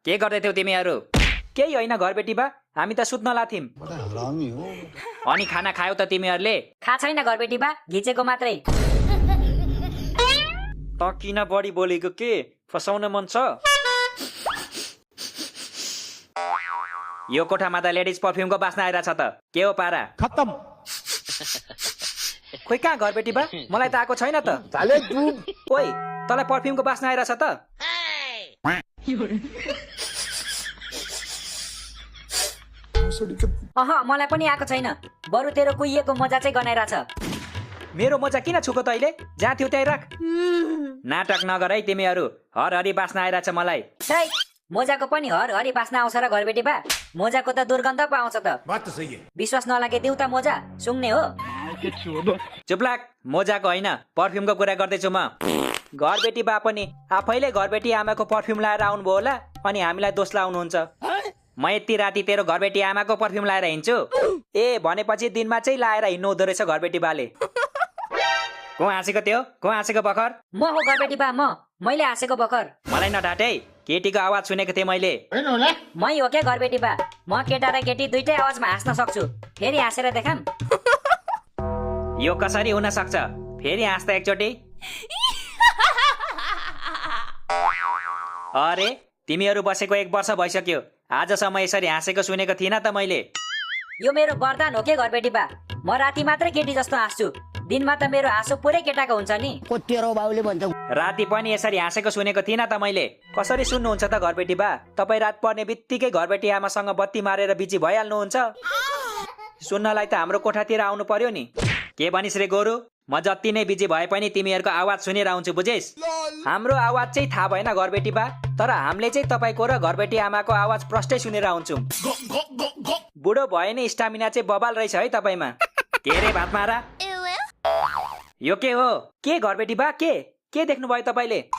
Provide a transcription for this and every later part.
के गर्दै थियौ तिमीहरू? केही होइन घरबेटी बा, हामी त सुत्न लाथिम। अनि खाना खायौ त तिमीहरूले? खा छैन घरबेटी बा, घिचेको मात्रै। त किन बढी बोलेको के? फसाउन मन छ? यो कोठामा त लेडिज पर्फ्युमको बास्ना आइरहेछ त। के हो पारा? खत्म। खोइ कहाँ घरबेटी बा, मलाई त आएको छैन त। ओइ, तँलाई पर्फ्युमको बास्ना आइरहेछ त? मलाई पनि आएको छैन। बरु तेरो कुहिएको मजा चाहिँ गनाइरहेछ। मेरो मजा किन छुको तैले? जहाँ थियो त्यही राख। नाटक नगर है तिमीहरू। हरहरी बास्ना आइरहेछ मलाई। छै, मोजाको पनि हरि बास्ना आउँछ र घरबेटी बा। मोजाको त दुर्गन्ध पो आउँछ त। बात तो सही है। विश्वास नलागे देऊ त मोजा, सुङ्ने हो। चुप्लाक, मोजाको होइन पर्फ्युमको कुरा गर्दैछु म। घरबेटी बा पनि आफैले घरबेटी आमाको पर्फ्युम लाएर आउनुभयो होला, अनि हामीलाई दोष लाउनुहुन्छ। म यति राति तेरो घरबेटी आमाको पर्फ्युम लाएर हिँड्छु? ए, भनेपछि दिनमा चाहिँ लाएर हिँड्नु हुँदो रहेछ घरबेटी बाले। को हाँसेको त्यो? को हाँसेको भर्खर? म हो घरबेटी बा, मैले हाँसेको भर्खर। मलाई नढाटे है, केटीको आवाज सुनेको थिएँ मैले। मै हो क्या घरबेटी बा? म केटा र केटी दुइटै आवाजमा हाँस्न सक्छु। फेरि हाँसेर देखाम। यो कसरी हुन सक्छ? फेरि हाँस्दा एकचोटि। अरे, तिमीहरू बसेको 1 वर्ष भइसक्यो। आजसम्म यसरी हाँसेको सुनेको थिइनँ त मैले। यो मेरो वरदान हो के घरबेटी बा? म राति मात्रै केटी जस्तो हाँस्छु। दिनमा त मेरो हाँसो पुरै केटाको हुन्छ नि। राति पनि यसरी हाँसेको सुनेको थिइनँ त मैले। कसरी सुन्नुहुन्छ त घरबेटी बा? तपाईँ रात पर्ने बित्तिकै घरबेटी आमासँग बत्ती मारेर बिजी भइहाल्नुहुन्छ। सुन्नलाई त हाम्रो कोठातिर आउनु पर्यो नि। के भनिस् रे गोरु? म जति नै बिजी भए पनि तिमीहरूको आवाज सुनेर आउँछु, बुझिस्? हाम्रो आवाज चाहिँ थाहा भएन घरबेटी बा, तर हामीले चाहिँ तपाईँको र घरबेटी आमाको आवाज प्रष्टै सुनेर आउँछौँ। बुढो भए नै स्टामिना चाहिँ बबाल रहेछ है तपाईँमा। के रे भात मारा? यो के हो? के घरबेटी बा, के देख्नुभयो तपाईँले?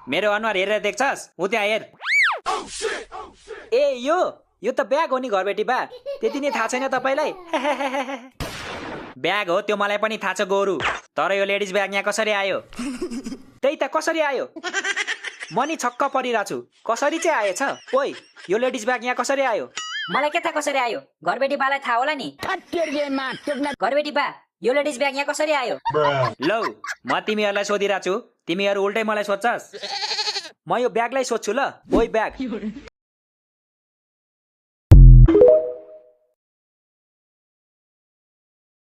मेरो अनुहार हेरेर देख्छस्? उ त्यहाँ हेर। ए, यो त ब्याग हो नि घरबेटी बा। त्यति नै थाहा छैन तपाईँलाई? ब्याग हो, त्यो मलाई पनि थाहा छ गोरु। तर यो लेडिज ब्याग यहाँ कसरी आयो? त्यही त, कसरी आयो? म नि छक्क परिरहेको छु, कसरी चाहिँ आएछ? ओइ, यो लेडिज ब्याग यहाँ कसरी आयो? मलाई के थाहा कसरी आयो? घरबेटी बालाई थाहा होला नि। घरबेटी बा, यो लेडिज ब्याग यहाँ कसरी आयो? लौ, म तिमीहरूलाई सोधिरहेको छु, तिमीहरू उल्टै मलाई सोध्छस्। म यो ब्यागलाई सोध्छु ल। ओइ ब्याग,